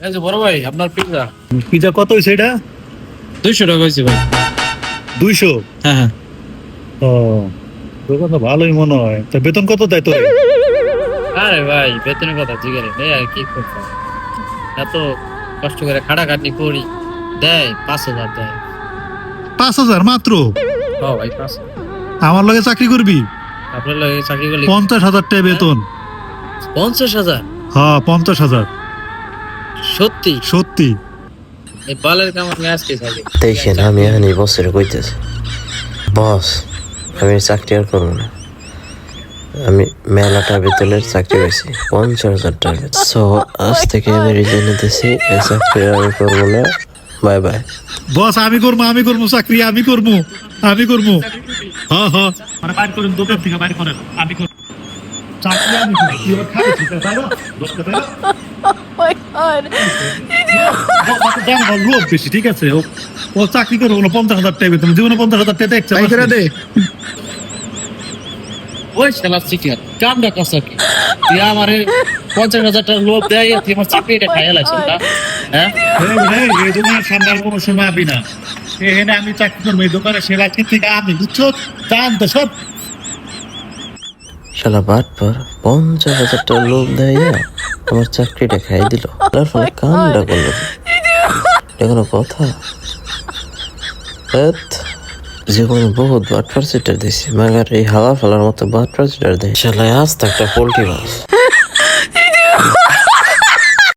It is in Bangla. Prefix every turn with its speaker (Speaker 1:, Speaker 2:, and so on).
Speaker 1: এই যে বড় ভাই আপনার পিৎজা
Speaker 2: পিজা কত হয়েছে এটা?
Speaker 1: 200 টাকা হয়েছে ভাই।
Speaker 2: 200?
Speaker 1: হ্যাঁ হ্যাঁ।
Speaker 2: ও, দোকান তো ভালোই মনে হয়। তা বেতন কত দেয় তোর?
Speaker 1: আরে ভাই বেতনের কথা জিজ্ঞাসা নেই আর কি করবো, এত কষ্ট করে খাটাখাটনি করি, দেয় 5,000 দেয়।
Speaker 2: 5,000 মাত্র?
Speaker 1: ও ভাই 5,000।
Speaker 2: আমার লগে চাকরি করবি?
Speaker 1: আপনার লাগে চাকরি করলে
Speaker 2: 50,000 টাকা বেতন।
Speaker 1: 50,000?
Speaker 2: হ্যাঁ 50,000।
Speaker 1: সত্যি?
Speaker 2: সত্যি।
Speaker 1: এই বালের কাম আমি আজকে থাকি।
Speaker 3: দেখেন আমি এখানে বসের কইতেছি, বস আমি চাকরি আর করবো না, আমি মেলাটা বেতনের চাকরি পাইছি 50,000 টাকা। সো আজ থেকে আমি রিজাইন নিতেছি, এই চাকরি আমি করবো না, বাই বাই।
Speaker 2: বস আমি করবো চাকরি, আমি করবো। হ্যাঁ হ্যাঁ, মানে বাইর করেন দোকান থেকে, বাইর করেন, আমি করবো চাকরি, আমি করবো। কি আবার খাবে সেটা, তাই না? দোষটা তাই না? জানো না, লোভ বেশি, ঠিক আছে? ও চাকরি করবো না, 50,000 টাকা বেতন, জীবনে 50,000 টাকা দেখছে।
Speaker 1: ওই শালা চিকেন কামটা কসা কি তুই আমারে 50,000 টাকা লোভ দেয়, তুই আমার চাকরিটা খাইয়া লাগছে না? হ্যাঁ
Speaker 2: এই দোকানের সামনে আর কোনো সময় আবি না। এখানে আমি চাকরি করবো, এই দোকানে সেবা থেকে আমি, বুঝছো? জানতো সব।
Speaker 3: শালা বাট পর 50,000 টাকা লোভ দেয়, আমার চাকরিটা খাই দিল, তার ফলে কামটা করলো। এটা কোনো কথা? জীবনে বহুত বাটফার সিটার দিছি, মাগার এই হাওয়া ফেলার মতো বাটফার সিটার দেয়। শালা আজ তো একটা পোল্ট্রি মাছ।